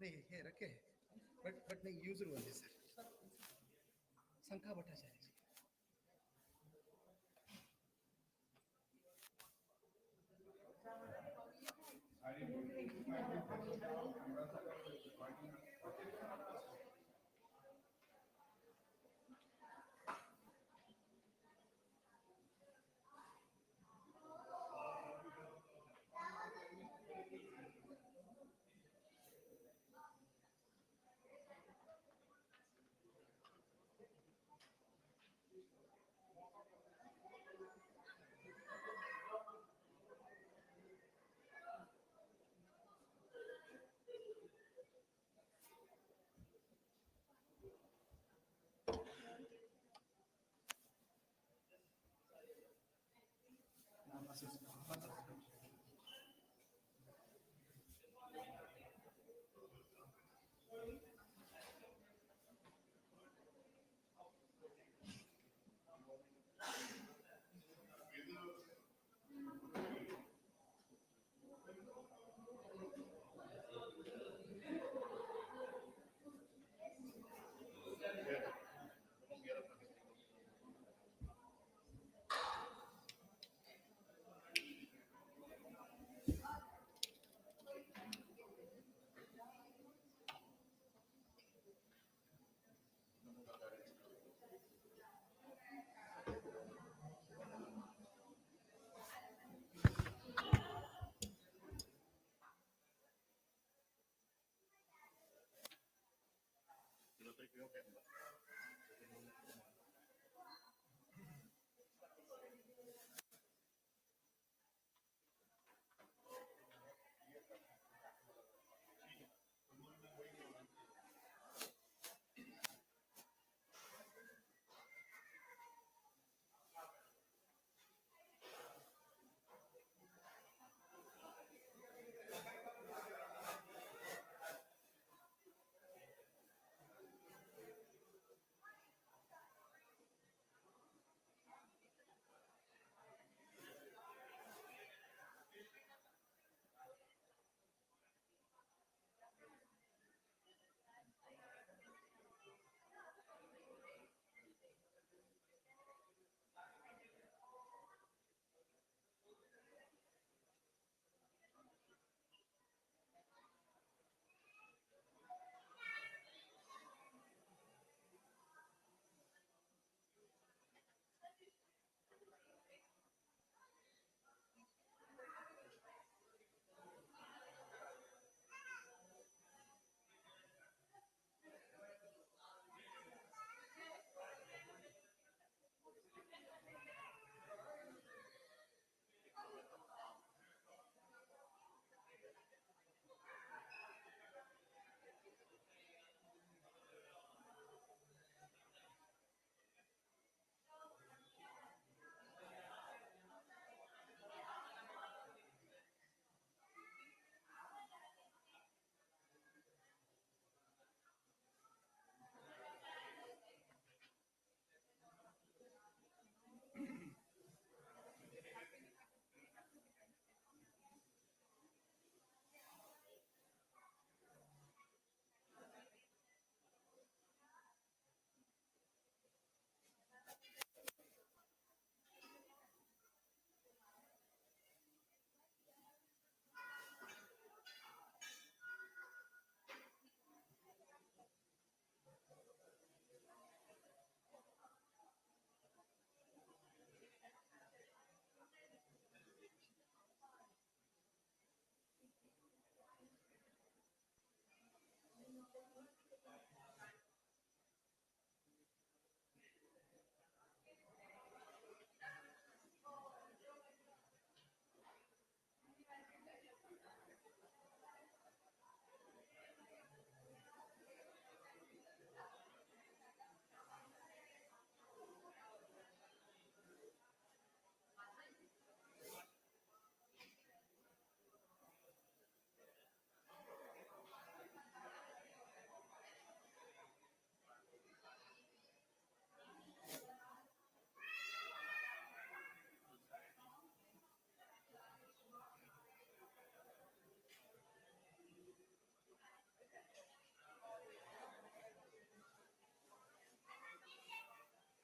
नहीं हे रखे बट नहीं यूजर only sir. शंखा भट्टाचार्य जी.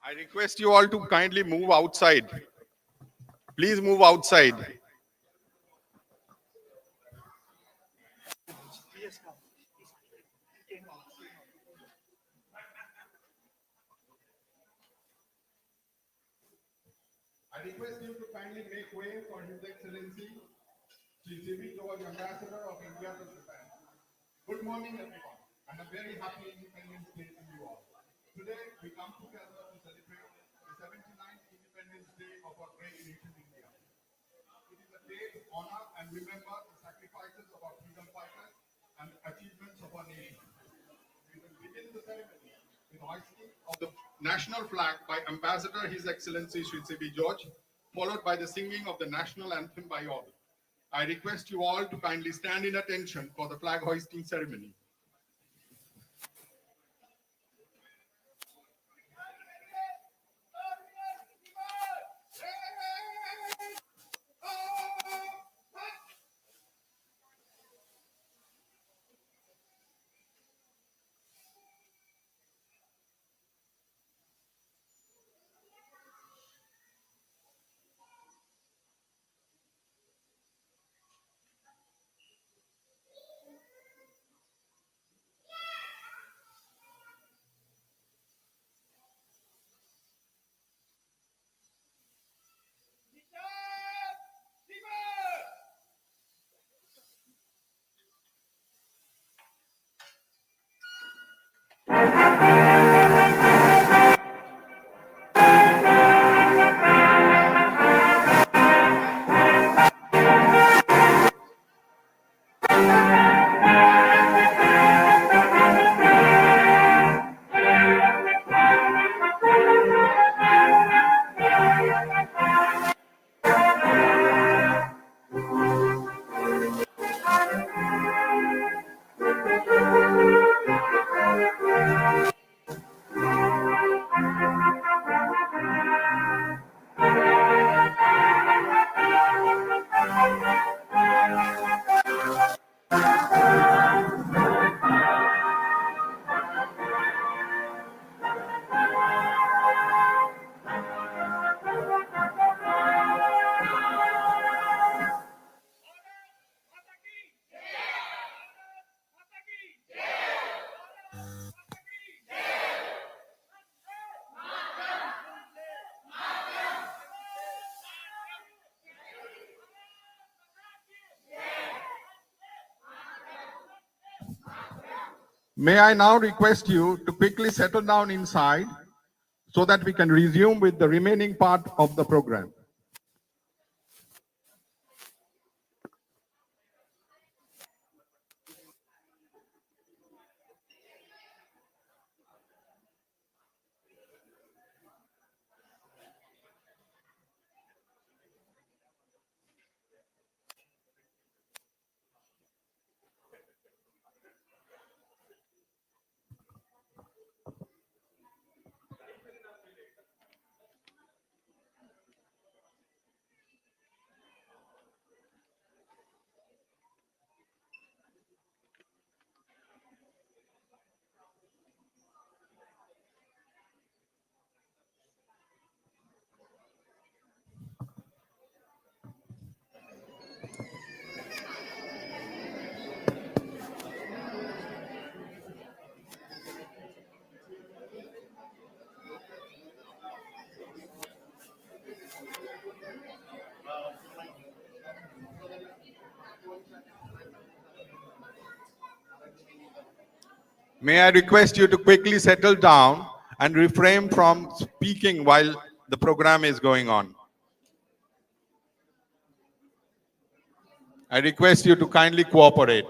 I request you all to kindly move outside. Please move outside. I request you to kindly make way for His Excellency, Sri Sibi George, Ambassador of India to Japan. Good morning, everyone, and a very happy Independence Day to you all. Today, we come together to celebrate the 79th Independence Day of our great nation, India. It is a day to honor and remember the sacrifices of our freedom fighters and the achievements of our nation. We will begin the ceremony with hoisting of the national flag by Ambassador His Excellency Sri Sibi George, followed by the singing of the national anthem by all. I request you all to kindly stand in attention for the flag hoisting ceremony. May I now request you to quickly settle down inside so that we can resume with the remaining part of the program. May I request you to quickly settle down and refrain from speaking while the program is going on. I request you to kindly cooperate.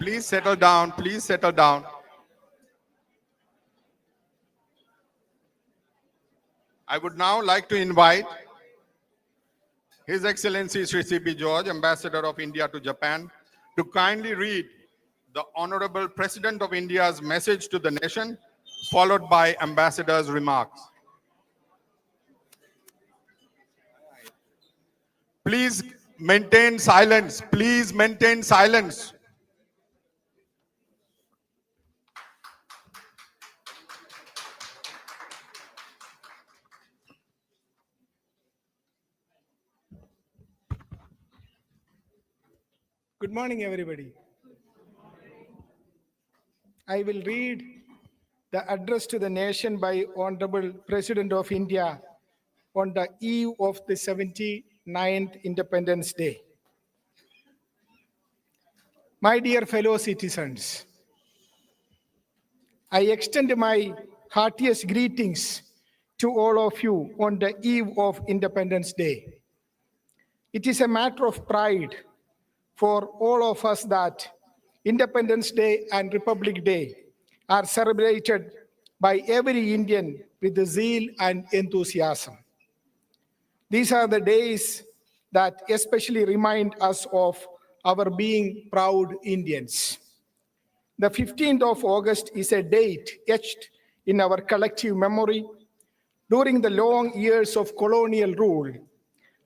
Please settle down. Please settle down. I would now like to invite His Excellency Sri Sibi George, Ambassador of India to Japan, to kindly read the Honorable President of India's message to the nation, followed by Ambassador's remarks. Please maintain silence. Please maintain silence. Good morning, everybody. I will read the address to the nation by Honorable President of India on the eve of the 79th Independence Day. My dear fellow citizens, I extend my heartiest greetings to all of you on the eve of Independence Day. It is a matter of pride for all of us that Independence Day and Republic Day are celebrated by every Indian with zeal and enthusiasm. These are the days that especially remind us of our being proud Indians. The 15th of August is a date etched in our collective memory. During the long years of colonial rule,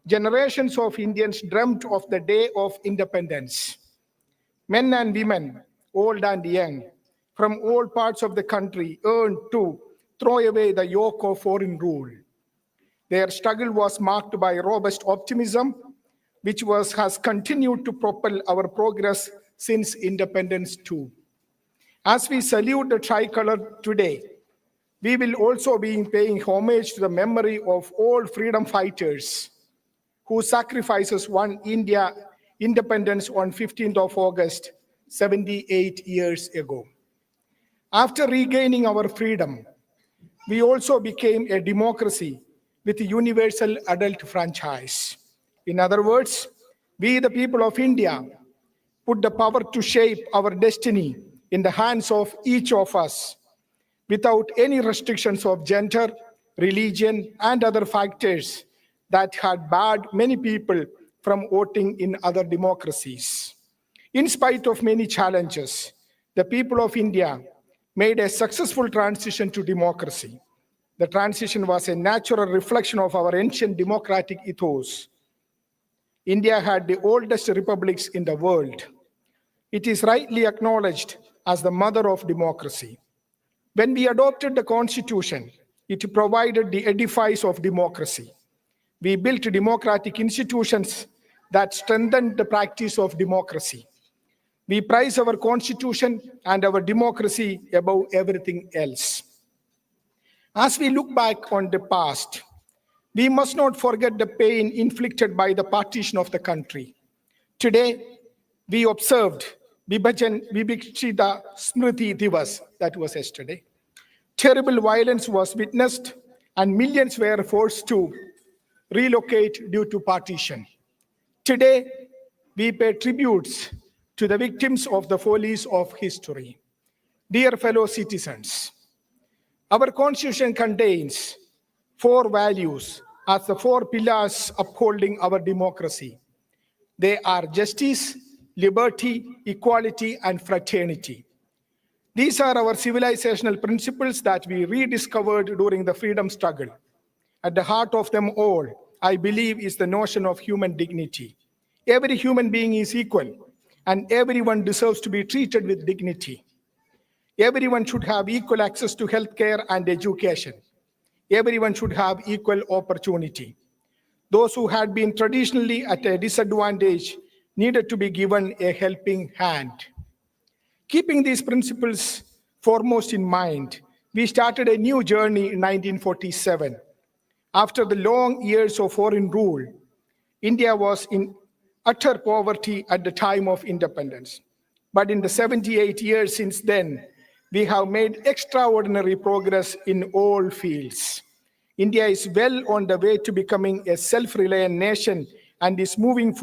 generations of Indians dreamt of the day of independence. Men and women, old and young, from all parts of the country yearned to throw away the yoke of foreign rule. Their struggle was marked by robust optimism, which has continued to propel our progress since independence too. As we salute the tricolor today, we will also be paying homage to the memory of all freedom fighters whose sacrifices won India independence on 15th of August, 78 years ago. After regaining our freedom, we also became a democracy with universal adult franchise. In other words, we, the people of India, put the power to shape our destiny in the hands of each of us without any restrictions of gender, religion, and other factors that had barred many people from voting in other democracies. In spite of many challenges, the people of India made a successful transition to democracy. The transition was a natural reflection of our ancient democratic ethos. India had the oldest republics in the world. It is rightly acknowledged as the mother of democracy. When we adopted the Constitution, it provided the edifice of democracy. We built democratic institutions that strengthened the practice of democracy. We prize our Constitution and our democracy above everything else. As we look back on the past, we must not forget the pain inflicted by the partition of the country. Today, we observed Vibhakshita Smriti Divas, that was yesterday. Terrible violence was witnessed and millions were forced to relocate due to partition. Today, we pay tributes to the victims of the follies of history. Dear fellow citizens, our Constitution contains 4 values as the 4 pillars upholding our democracy. They are justice, liberty, equality, and fraternity. These are our civilizational principles that we rediscovered during the freedom struggle. At the heart of them all, I believe, is the notion of human dignity. Every human being is equal, and everyone deserves to be treated with dignity. Everyone should have equal access to healthcare and education. Everyone should have equal opportunity. Those who had been traditionally at a disadvantage needed to be given a helping hand. Keeping these principles foremost in mind, we started a new journey in 1947. After the long years of foreign rule, India was in utter poverty at the time of independence. But in the 78 years since then, we have made extraordinary progress in all fields. India is well on the way to becoming a self-reliant nation and is moving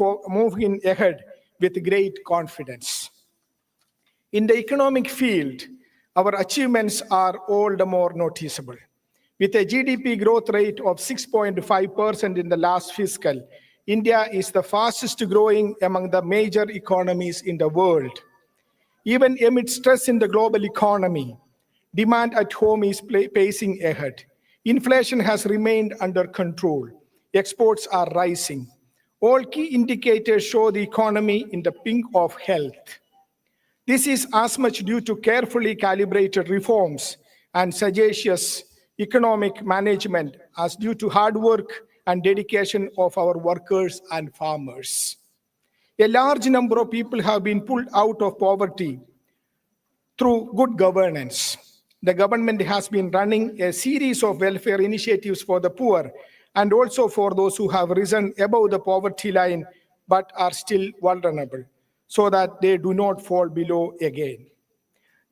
ahead with great confidence. In the economic field, our achievements are all the more noticeable. With a GDP growth rate of 6.5% in the last fiscal, India is the fastest growing among the major economies in the world. Even amid stress in the global economy, demand at home is pacing ahead. Inflation has remained under control. Exports are rising. All key indicators show the economy in the pink of health. This is as much due to carefully calibrated reforms and sagacious economic management as due to hard work and dedication of our workers and farmers. A large number of people have been pulled out of poverty through good governance. The government has been running a series of welfare initiatives for the poor and also for those who have risen above the poverty line but are still vulnerable, so that they do not fall below again.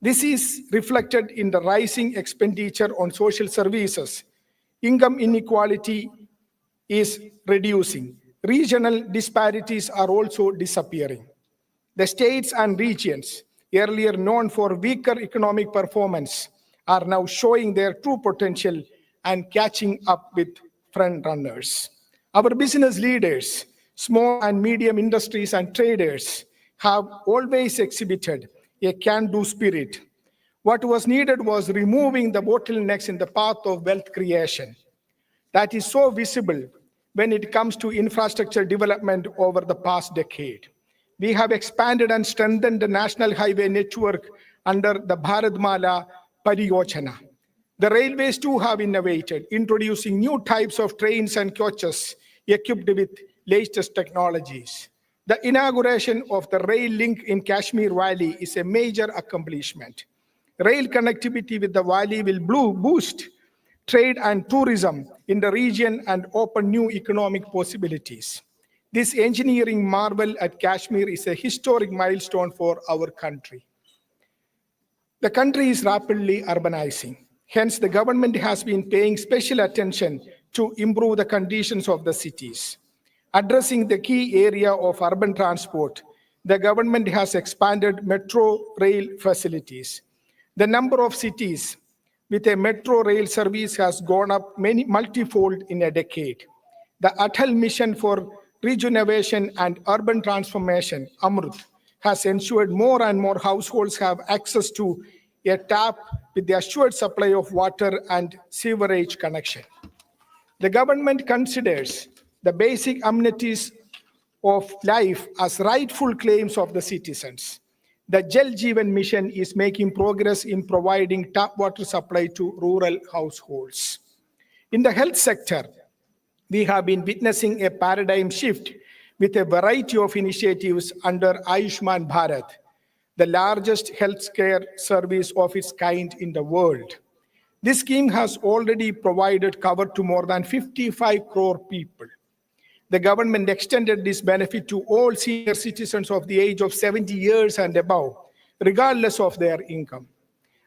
This is reflected in the rising expenditure on social services. Income inequality is reducing. Regional disparities are also disappearing. The states and regions, earlier known for weaker economic performance, are now showing their true potential and catching up with front runners. Our business leaders, small and medium industries and traders have always exhibited a can-do spirit. What was needed was removing the bottlenecks in the path of wealth creation. That is so visible when it comes to infrastructure development over the past decade. We have expanded and strengthened the national highway network under the Bharatmala Pariyojana. The railways too have innovated, introducing new types of trains and coaches equipped with latest technologies. The inauguration of the rail link in Kashmir Valley is a major accomplishment. Rail connectivity with the valley will boost trade and tourism in the region and open new economic possibilities. This engineering marvel at Kashmir is a historic milestone for our country. The country is rapidly urbanizing. Hence, the government has been paying special attention to improve the conditions of the cities. Addressing the key area of urban transport, the government has expanded metro rail facilities. The number of cities with a metro rail service has gone up multifold in a decade. The Atal Mission for Rejuvenation and Urban Transformation, AMRUT, has ensured more and more households have access to a tap with the assured supply of water and sewerage connection. The government considers the basic amenities of life as rightful claims of the citizens. The Jal Jeevan Mission is making progress in providing tap water supply to rural households. In the health sector, we have been witnessing a paradigm shift with a variety of initiatives under Ayushman Bharat, the largest healthcare service of its kind in the world. This scheme has already provided cover to more than 55 crore people. The government extended this benefit to all senior citizens of the age of 70 years and above, regardless of their income.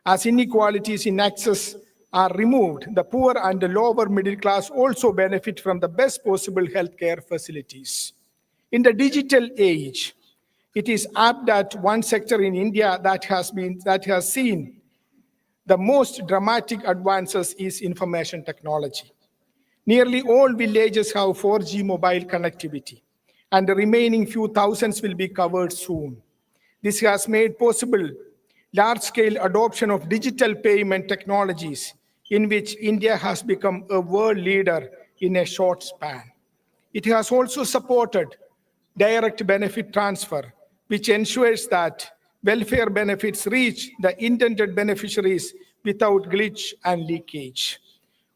As inequalities in access are removed, the poor and the lower middle class also benefit from the best possible healthcare facilities. In the digital age, it is apt that one sector in India that has seen the most dramatic advances is information technology. Nearly all villages have 4G mobile connectivity, and the remaining few thousands will be covered soon. This has made possible large-scale adoption of digital payment technologies, in which India has become a world leader in a short span. It has also supported direct benefit transfer, which ensures that welfare benefits reach the intended beneficiaries without glitch and leakage.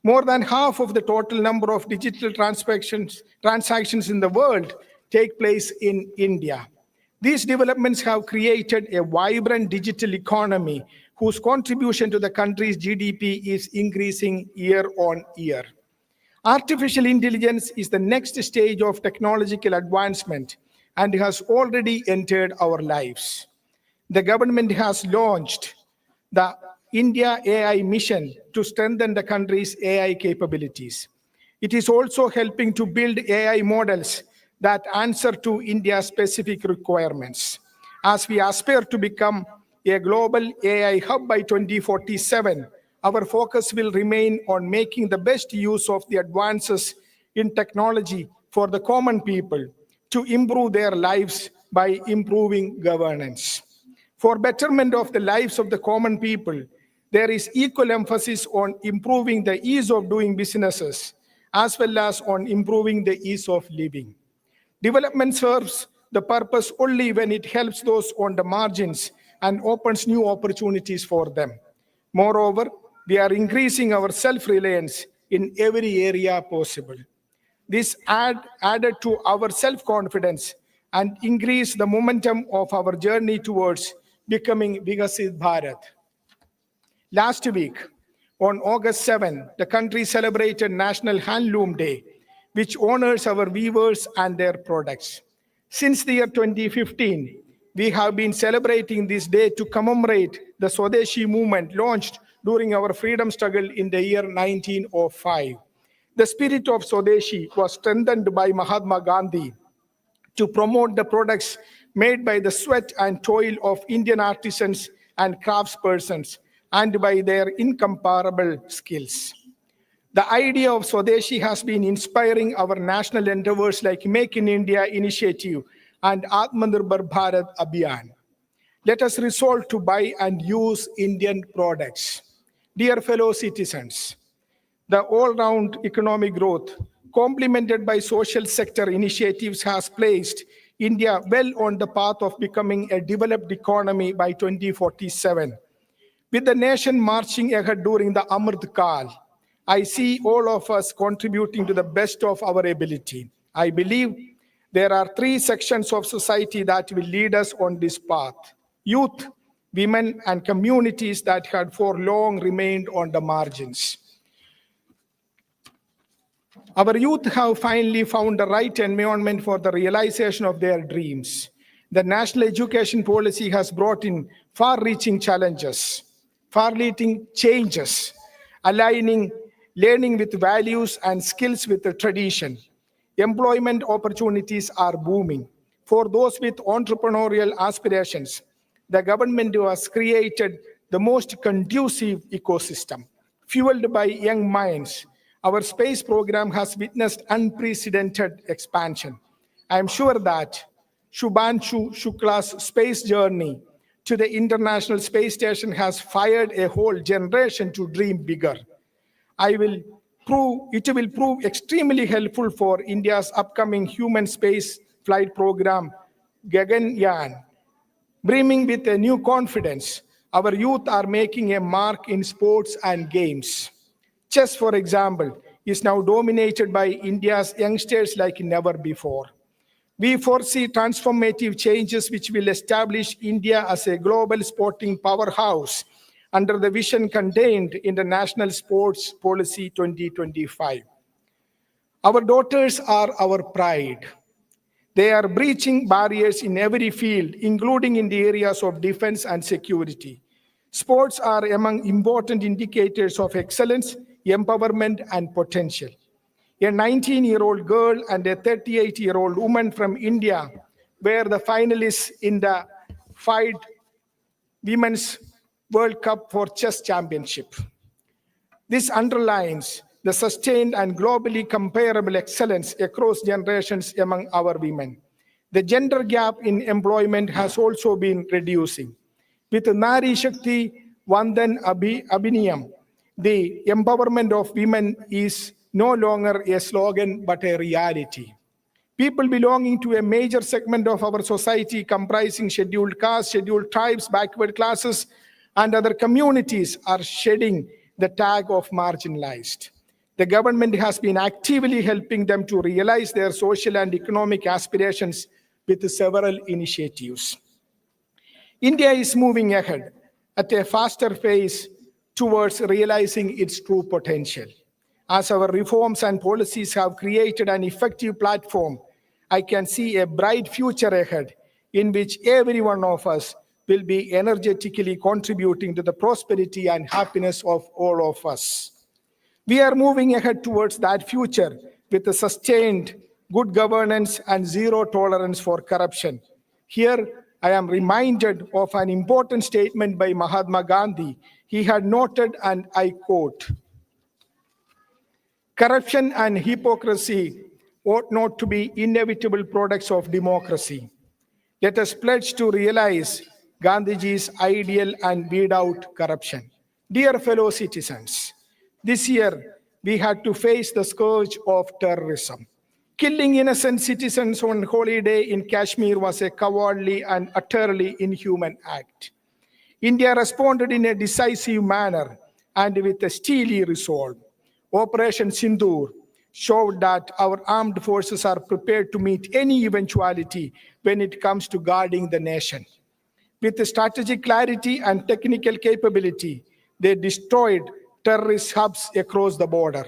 More than half of the total number of digital transactions in the world take place in India. These developments have created a vibrant digital economy whose contribution to the country's GDP is increasing year on year. Artificial intelligence is the next stage of technological advancement and has already entered our lives. The government has launched the India AI mission to strengthen the country's AI capabilities. It is also helping to build AI models that answer to India's specific requirements. As we aspire to become a global AI hub by 2047, our focus will remain on making the best use of the advances in technology for the common people to improve their lives by improving governance. For betterment of the lives of the common people, there is equal emphasis on improving the ease of doing businesses as well as on improving the ease of living. Development serves the purpose only when it helps those on the margins and opens new opportunities for them. Moreover, we are increasing our self-reliance in every area possible. This added to our self-confidence and increased the momentum of our journey towards becoming Vikasit Bharat. Last week, on August 7, the country celebrated National Handloom Day, which honors our weavers and their products. Since the year 2015, we have been celebrating this day to commemorate the Swadeshi movement launched during our freedom struggle in the year 1905. The spirit of Swadeshi was strengthened by Mahatma Gandhi to promote the products made by the sweat and toil of Indian artisans and craftspersons and by their incomparable skills. The idea of Swadeshi has been inspiring our national endeavors like Make in India initiative and Atmanirbhar Bharat Abhiyan. Let us resolve to buy and use Indian products. Dear fellow citizens, the all-round economic growth, complemented by social sector initiatives, has placed India well on the path of becoming a developed economy by 2047. With the nation marching ahead during the Amrit Kal, I see all of us contributing to the best of our ability. I believe there are three sections of society that will lead us on this path: youth, women, and communities that had for long remained on the margins. Our youth have finally found the right environment for the realization of their dreams. The national education policy has brought in far-reaching changes, aligning learning with values and skills with the tradition. Employment opportunities are booming. For those with entrepreneurial aspirations, the government has created the most conducive ecosystem. Fueled by young minds, our space program has witnessed unprecedented expansion. I am sure that Shubhanshu Shukla's space journey to the International Space Station has fired a whole generation to dream bigger. It will prove extremely helpful for India's upcoming human space flight program, Gaganyaan. Brimming with a new confidence, our youth are making a mark in sports and games. Chess, for example, is now dominated by India's youngsters like never before. We foresee transformative changes which will establish India as a global sporting powerhouse under the vision contained in the National Sports Policy 2025. Our daughters are our pride. They are breaching barriers in every field, including in the areas of defense and security. Sports are among important indicators of excellence, empowerment, and potential. A 19-year-old girl and a 38-year-old woman from India were the finalists in the FIDE Women's World Cup for Chess Championship. This underlines the sustained and globally comparable excellence across generations among our women. The gender gap in employment has also been reducing. With Nari Shakti Vandan Abhinayam, the empowerment of women is no longer a slogan but a reality. People belonging to a major segment of our society comprising scheduled castes, scheduled tribes, backward classes, and other communities are shedding the tag of marginalized. The government has been actively helping them to realize their social and economic aspirations with several initiatives. India is moving ahead at a faster pace towards realizing its true potential. As our reforms and policies have created an effective platform, I can see a bright future ahead in which every one of us will be energetically contributing to the prosperity and happiness of all of us. We are moving ahead towards that future with a sustained good governance and zero tolerance for corruption. Here, I am reminded of an important statement by Mahatma Gandhi. He had noted, and I quote, "Corruption and hypocrisy ought not to be inevitable products of democracy. Let us pledge to realize Gandhiji's ideal and weed out corruption." Dear fellow citizens, this year we had to face the scourge of terrorism. Killing innocent citizens on holiday in Kashmir was a cowardly and utterly inhuman act. India responded in a decisive manner and with a steely resolve. Operation Sindoor showed that our armed forces are prepared to meet any eventuality when it comes to guarding the nation. With strategic clarity and technical capability, they destroyed terrorist hubs across the border.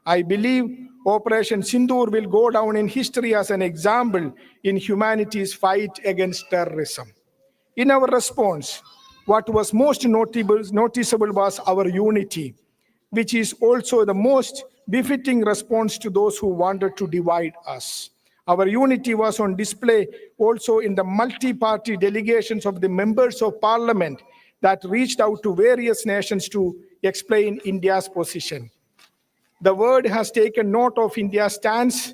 I believe Operation Sindoor will go down in history as an example in humanity's fight against terrorism. In our response, what was most noticeable was our unity, which is also the most befitting response to those who wanted to divide us. Our unity was on display also in the multi-party delegations of the members of parliament that reached out to various nations to explain India's position. The world has taken note of India's stance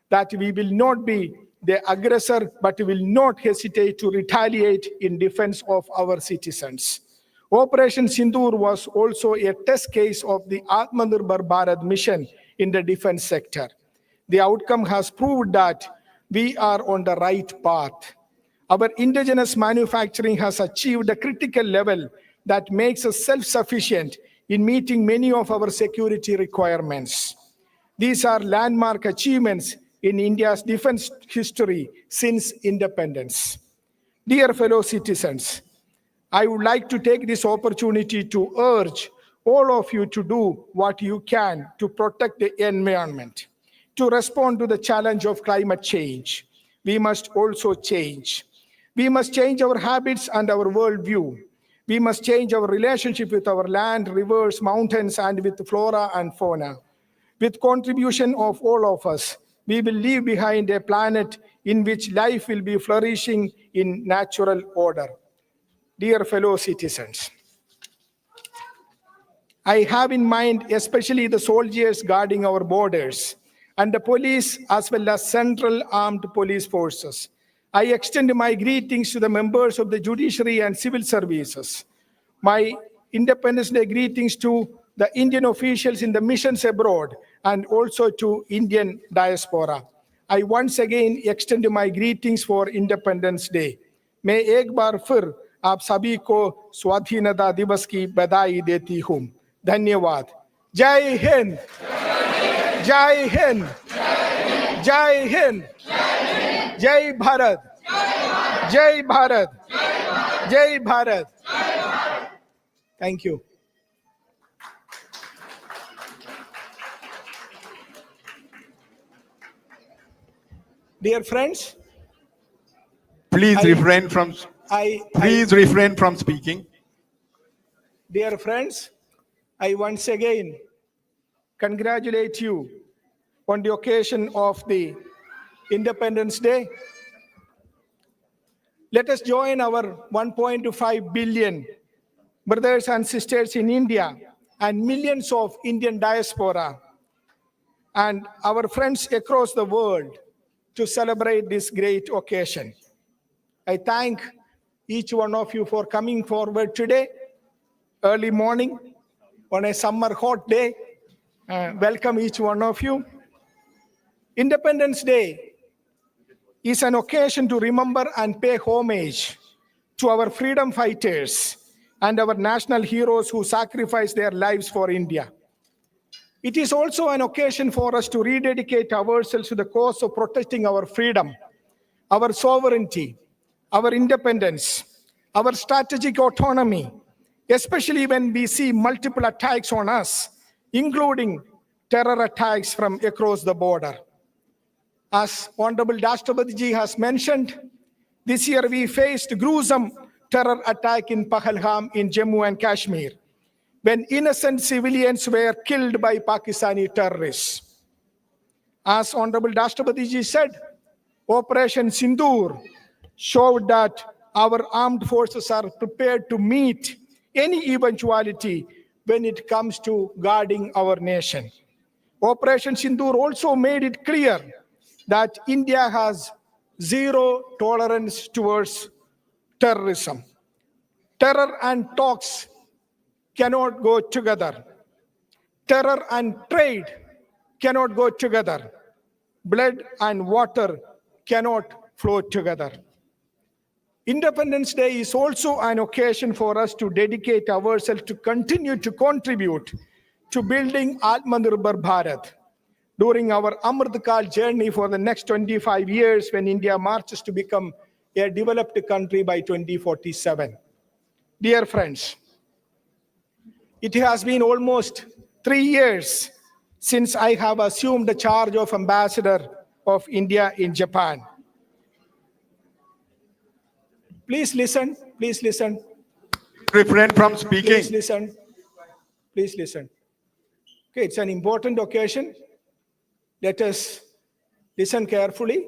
that we will not be the aggressor, but will not hesitate to retaliate in defense of our citizens. Operation Sindoor was also a test case of the Atmanirbhar Bharat mission in the defense sector. The outcome has proved that we are on the right path. Our indigenous manufacturing has achieved a critical level that makes us self-sufficient in meeting many of our security requirements. These are landmark achievements in India's defense history since independence. Dear fellow citizens, I would like to take this opportunity to urge all of you to do what you can to protect the environment. To respond to the challenge of climate change, we must also change. We must change our habits and our worldview. We must change our relationship with our land, rivers, mountains, and with flora and fauna. With contribution of all of us, we will leave behind a planet in which life will be flourishing in natural order. Dear fellow citizens, I have in mind especially the soldiers guarding our borders and the police as well as central armed police forces. I extend my greetings to the members of the judiciary and civil services. My Independence Day greetings to the Indian officials in the missions abroad and also to Indian diaspora. I once again extend my greetings for Independence Day. मैं एक बार फिर आप सभी को स्वाधीनता दिवस की बधाई देती हूँ. धन्यवाद. जय हिंद. जय हिंद. जय हिंद. जय भारत. जय भारत. जय Bharat. Thank you. Dear friends, Please refrain from speaking. Dear friends, I once again congratulate you on the occasion of the Independence Day. Let us join our 1.5 billion brothers and sisters in India and millions of Indian diaspora and our friends across the world to celebrate this great occasion. I thank each one of you for coming forward today, early morning, on a summer hot day. Welcome each one of you. Independence Day is an occasion to remember and pay homage to our freedom fighters and our national heroes who sacrificed their lives for India. It is also an occasion for us to rededicate ourselves to the cause of protecting our freedom, our sovereignty, our independence, our strategic autonomy, especially when we see multiple attacks on us, including terror attacks from across the border. As Honorable Rashtrapati has mentioned, this year we faced gruesome terror attack in Pahalgam in Jammu and Kashmir, when innocent civilians were killed by Pakistani terrorists. As Honorable Rashtrapati said, Operation Sindoor showed that our armed forces are prepared to meet any eventuality when it comes to guarding our nation. Operation Sindoor also made it clear that India has zero tolerance towards terrorism. Terror and talks cannot go together. Terror and trade cannot go together. Blood and water cannot flow together. Independence Day is also an occasion for us to dedicate ourselves to continue to contribute to building Atmanirbhar Bharat during our Amrit Kal journey for the next 25 years when India marches to become a developed country by 2047. Dear friends, it has been almost 3 years since I have assumed the charge of Ambassador of India in Japan. Please listen, please listen, Refrain from speaking. please listen, please listen. Okay, it's an important occasion. Let us listen carefully.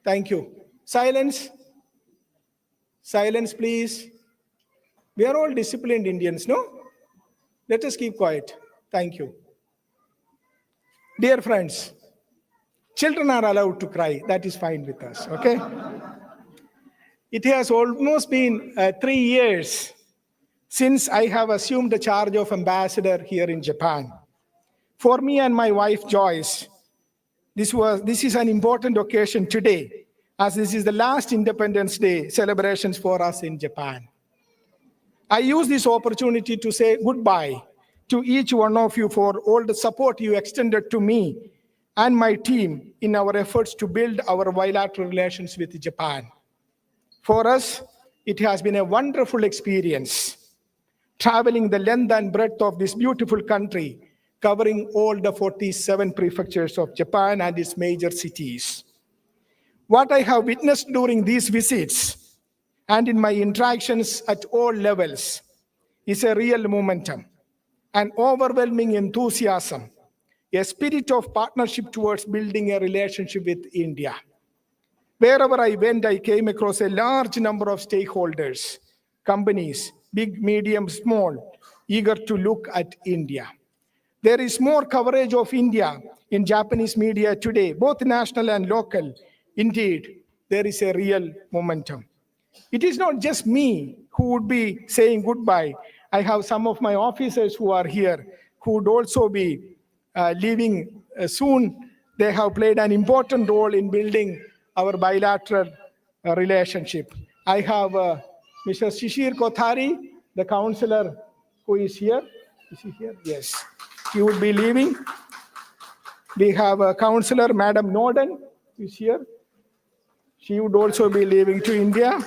Thank you. Silence. Silence, please. We are all disciplined Indians, no? Let us keep quiet. Thank you. Dear friends, children are allowed to cry. That is fine with us, okay? It has almost been 3 years since I have assumed the charge of ambassador here in Japan. For me and my wife Joyce, this is an important occasion today, as this is the last Independence Day celebrations for us in Japan. I use this opportunity to say goodbye to each one of you for all the support you extended to me and my team in our efforts to build our bilateral relations with Japan. For us, it has been a wonderful experience, traveling the length and breadth of this beautiful country, covering all the 47 prefectures of Japan and its major cities. What I have witnessed during these visits and in my interactions at all levels is a real momentum, an overwhelming enthusiasm, a spirit of partnership towards building a relationship with India. Wherever I went, I came across a large number of stakeholders, companies, big, medium, small, eager to look at India. There is more coverage of India in Japanese media today, both national and local. Indeed, there is a real momentum. It is not just me who would be saying goodbye. I have some of my officers who are here who would also be leaving soon. They have played an important role in building our bilateral relationship. I have Mr. Shishir Kothari, the counselor who is here. Is he here? Yes. He would be leaving. We have a counselor, Madam Norden, who is here. She would also be leaving to India.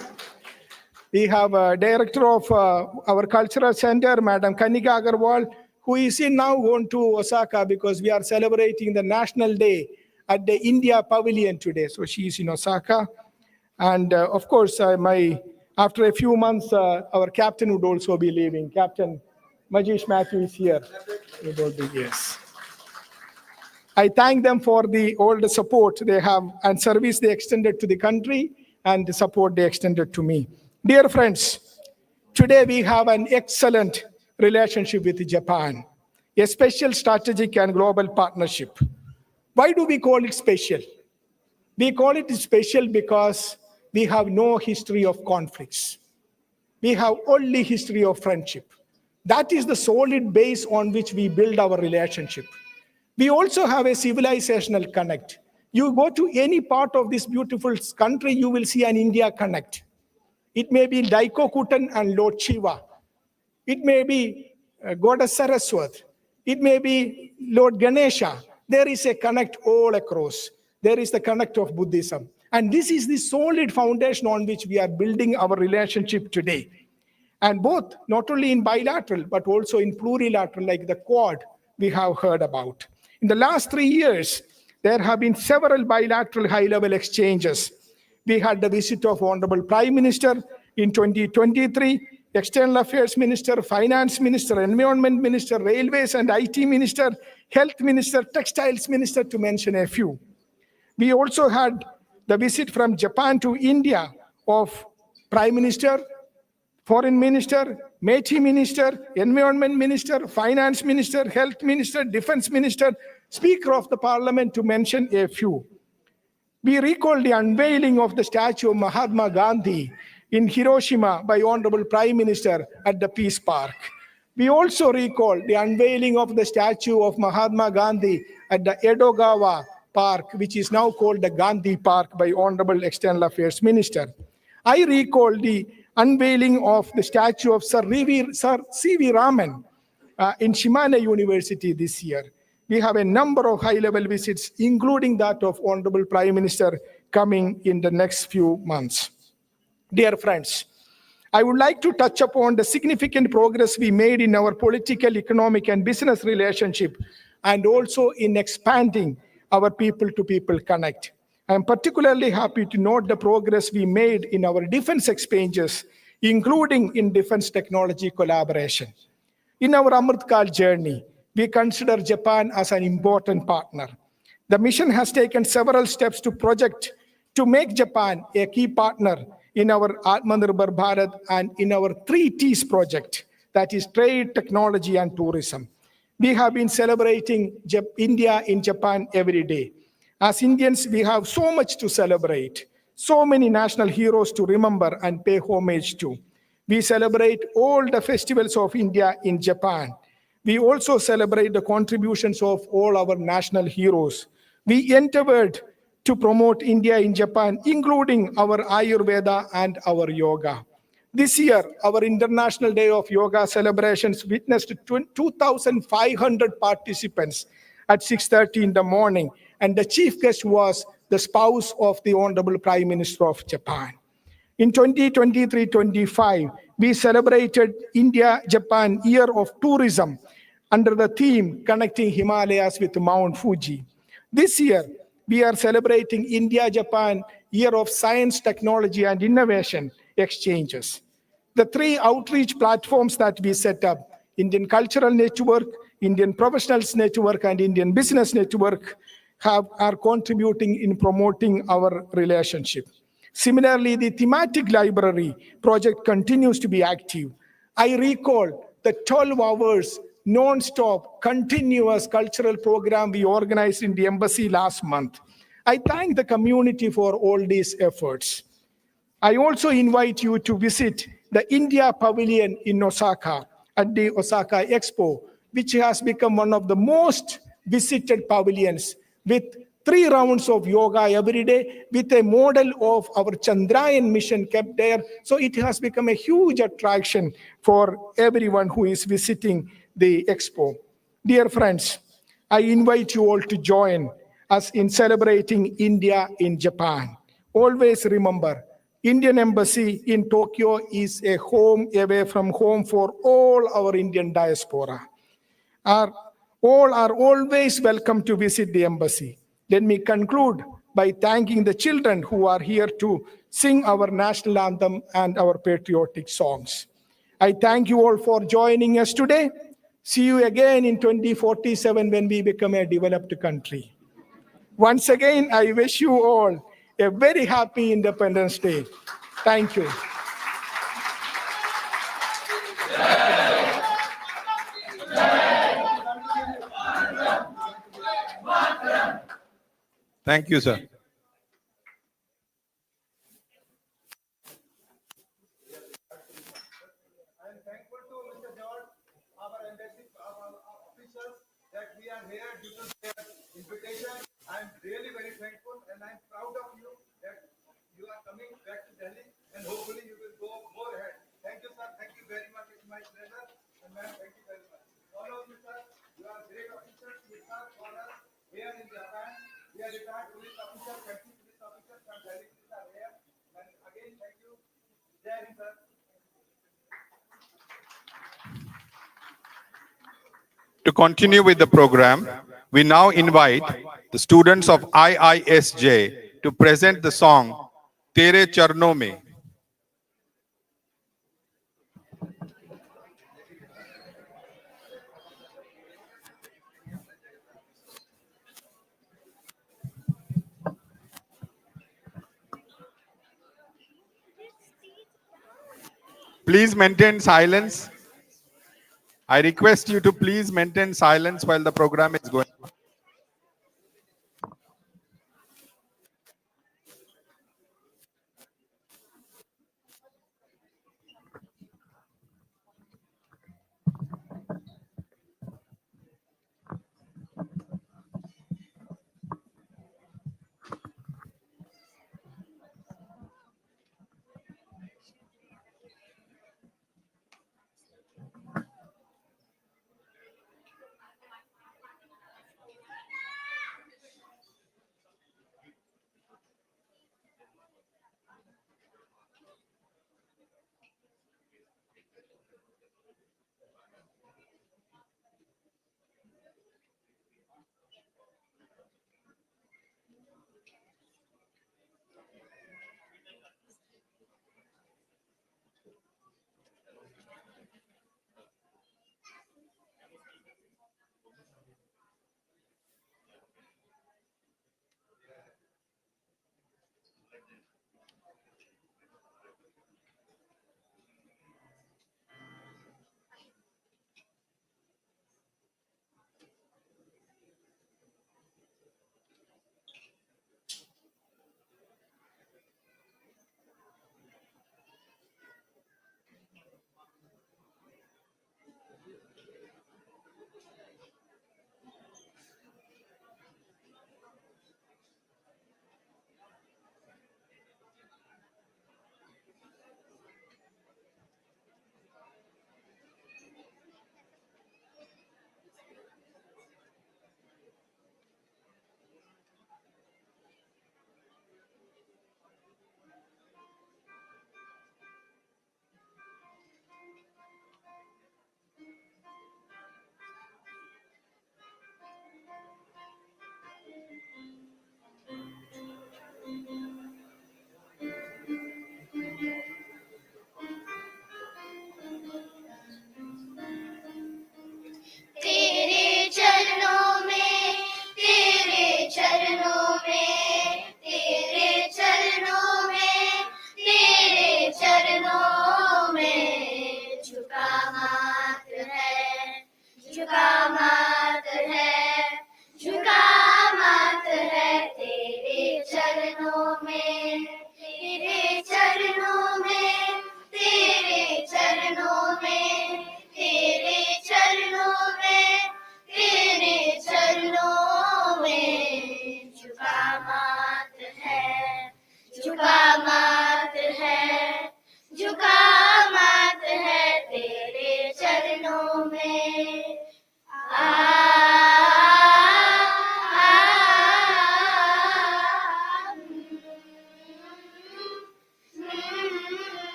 We have a director of our cultural center, Madam Kanika Agarwal, who is now going to Osaka because we are celebrating the National Day at the India Pavilion today. So she is in Osaka. And of course, after a few months, our captain would also be leaving. Captain Majish Matthew is here. Yes. I thank them for all the support they have and service they extended to the country and the support they extended to me. Dear friends, today we have an excellent relationship with Japan, a special strategic and global partnership. Why do we call it special? We call it special because we have no history of conflicts. We have only history of friendship. That is the solid base on which we build our relationship. We also have a civilizational connect. You go to any part of this beautiful country, you will see an India connect. It may be Daikokutan and Lord Shiva. It may be Goddess Saraswat. It may be Lord Ganesha. There is a connect all across. There is the connect of Buddhism. And this is the solid foundation on which we are building our relationship today. And both, not only in bilateral, but also in plurilateral, like the Quad we have heard about. In the last 3 years, there have been several bilateral high-level exchanges. We had the visit of Hon'ble Prime Minister in 2023, External Affairs Minister, Finance Minister, Environment Minister, Railways and IT Minister, Health Minister, Textiles Minister, to mention a few. We also had the visit from Japan to India of Prime Minister, Foreign Minister, Métis Minister, Environment Minister, Finance Minister, Health Minister, Defense Minister, Speaker of the Parliament, to mention a few. We recall the unveiling of the statue of Mahatma Gandhi in Hiroshima by Honorable Prime Minister at the Peace Park. We also recall the unveiling of the statue of Mahatma Gandhi at the Edogawa Park, which is now called the Gandhi Park, by Honorable External Affairs Minister. I recall the unveiling of the statue of Sir C.V. Raman in Shimane University this year. We have a number of high-level visits, including that of Honorable Prime Minister, coming in the next few months. Dear friends, I would like to touch upon the significant progress we made in our political, economic, and business relationship, and also in expanding our people-to-people connect. I am particularly happy to note the progress we made in our defense exchanges, including in defense technology collaboration. In our Amritkal journey, we consider Japan as an important partner. The mission has taken several steps to make Japan a key partner in our Atmanirbhar Bharat and in our 3Ts project, that is trade, technology, and tourism. We have been celebrating India in Japan every day. As Indians, we have so much to celebrate, so many national heroes to remember and pay homage to. We celebrate all the festivals of India in Japan. We also celebrate the contributions of all our national heroes. We endeavored to promote India in Japan, including our Ayurveda and our yoga. This year, our International Day of Yoga celebrations witnessed 2,500 participants at 6:30 in the morning, and the chief guest was the spouse of the Honorable Prime Minister of Japan. In 2023-25, we celebrated India-Japan Year of Tourism under the theme Connecting Himalayas with Mount Fuji. This year, we are celebrating India-Japan Year of Science, Technology, and Innovation exchanges. The three outreach platforms that we set up, Indian Cultural Network, Indian Professionals Network, and Indian Business Network, are contributing in promoting our relationship. Similarly, the thematic library project continues to be active. I recall the 12 hours non-stop continuous cultural program we organized in the embassy last month. I thank the community for all these efforts. I also invite you to visit the India Pavilion in Osaka at the Osaka Expo, which has become one of the most visited pavilions, with 3 rounds of yoga every day, with a model of our Chandrayaan mission kept there. So it has become a huge attraction for everyone who is visiting the expo. Dear friends, I invite you all to join us in celebrating India in Japan. Always remember, Indian Embassy in Tokyo is a home away from home for all our Indian diaspora. All are always welcome to visit the embassy. Let me conclude by thanking the children who are here to sing our national anthem and our patriotic songs. I thank you all for joining us today. See you again in 2047 when we become a developed country. Once again, I wish you all a very happy Independence Day. Thank you. Thank you, sir. I am thankful to Mr. George, our embassy, our officials, that we are here due to their invitation. I am really very thankful, and I am proud of you that you are coming back to Delhi, and hopefully you will go more ahead. Thank you, sir. Thank you very much. It's my pleasure, and ma'am, thank you very much. All of you, sir, you are great officers with us for us here in Japan. We are retired police officers, active police officers from Delhi. Are here, and again, thank you. Jai Hind, sir. To continue with the program, we now invite the students of IISJ to present the song Tere Charnon Mein. Please maintain silence. I request you to please maintain silence while the program is going on.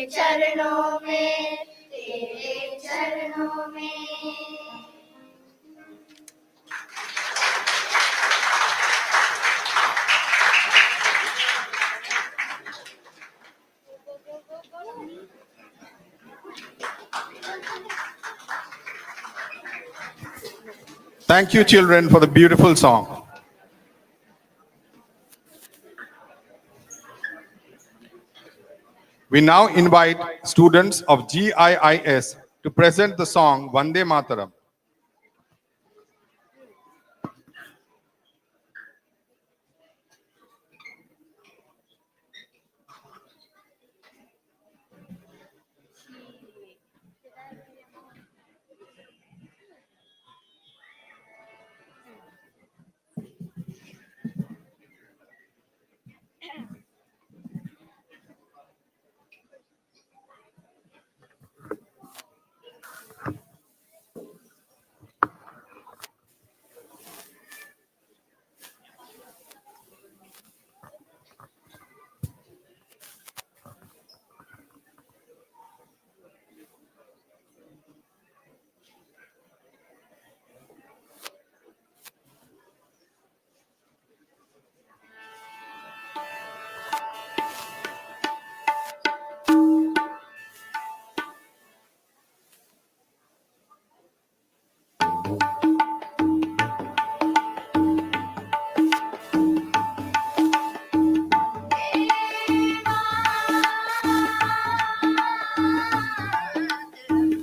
चरणों में, तेरे चरणों में। Thank you, children, for the beautiful song. We now invite students of GIIS to present the song Vande Mataram.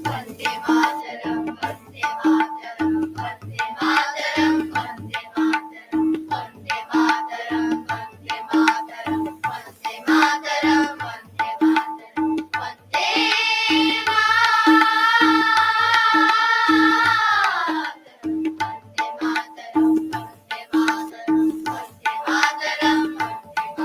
Vande Mataram, Vande Mataram, Vande Mataram, Vande Mataram, Vande Mataram, Vande Mataram, Vande Mataram, Vande Mataram, वंदे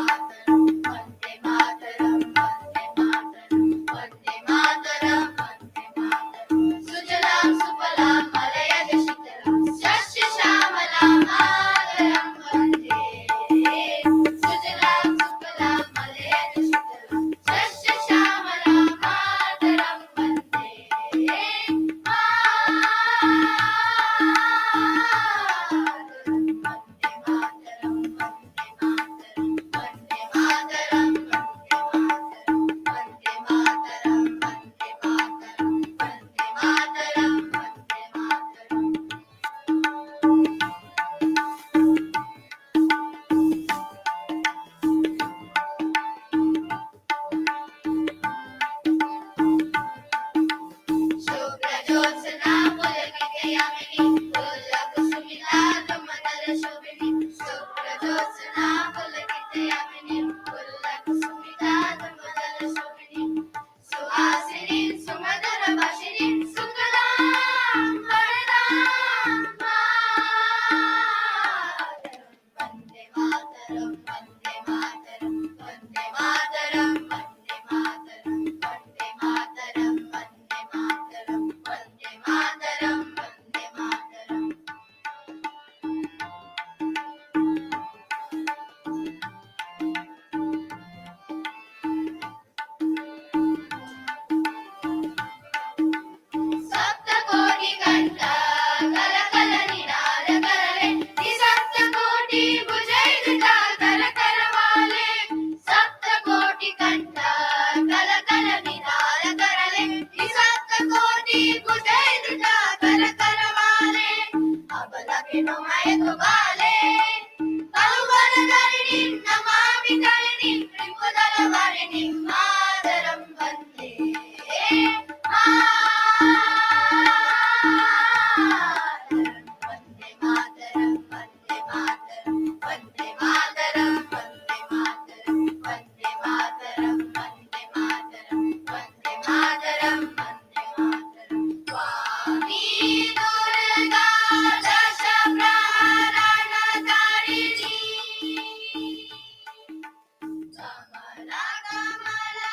सुजलां सुफलां मलयज शीतलां शस्य श्यामलां मातरं वन्दे। सुजलां सुफलां मलयज शीतलां शस्य श्यामलां मातरं वन्दे। शुभ्रजोत्स्ना पुलकितयामिनी पुल्लकुसुमिता धुमधरशोभिनी। शुभ्रजोत्स्ना पुलकितयामिनी पुल्लकुसुमिता धुमधरशोभिनी। सुहासिनी सुमधुरभाषिणी शुक्लां वरदां मातरं। वन्दे मातरं, वन्दे मातरं, वन्दे मातरं, वन्दे मातरं, वन्दे मातरं, वन्दे मातरं, वन्दे मातरं, वन्दे मातरं। सप्तकोटि घंटा कल कल निनाद करले, सप्तकोटि भुजैर्घटा कर करवाले। सप्तकोटि घंटा कल कल निनाद करले, सप्तकोटि भुजैर्घटा कर करवाले। अबला के नोमाय तो बाले कलुवर धरणि नमामि धरणि त्रिपुदल वारिणि मातरं वन्दे। वन्दे मातरं, वन्दे मातरं, वन्दे मातरं, वन्दे मातरं, वन्दे मातरं, वन्दे मातरं, वन्दे मातरं, वन्दे मातरं। स्वामी दुर्गा दश प्रहरणकारिणी कमला कमला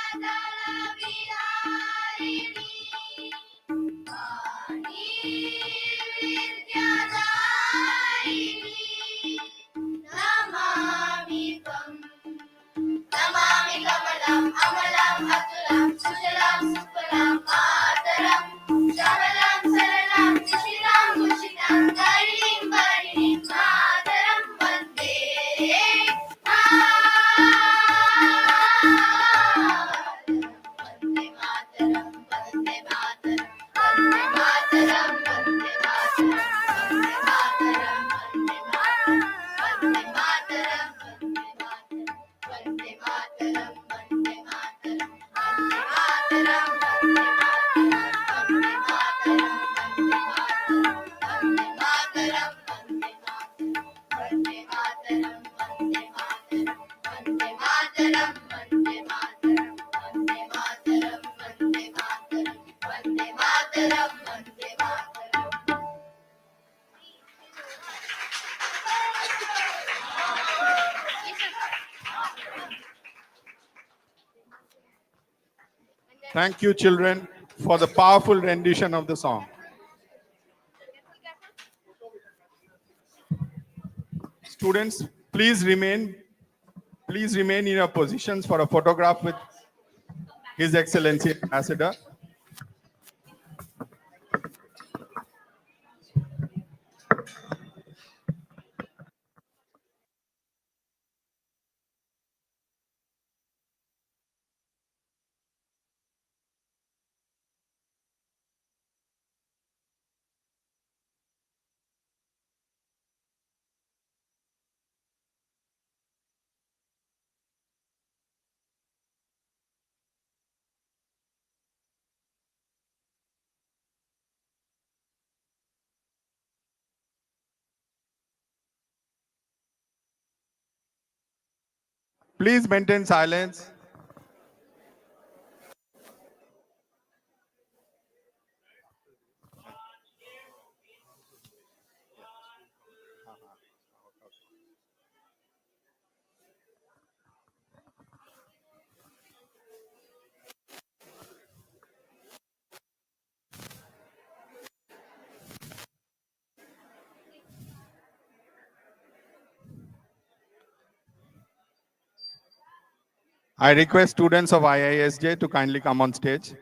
Thank you, children, for the powerful rendition of the song. Students, please remain in your positions for a photograph with His Excellency Ambassador. Please maintain silence. I request students of IISJ to kindly come on stage.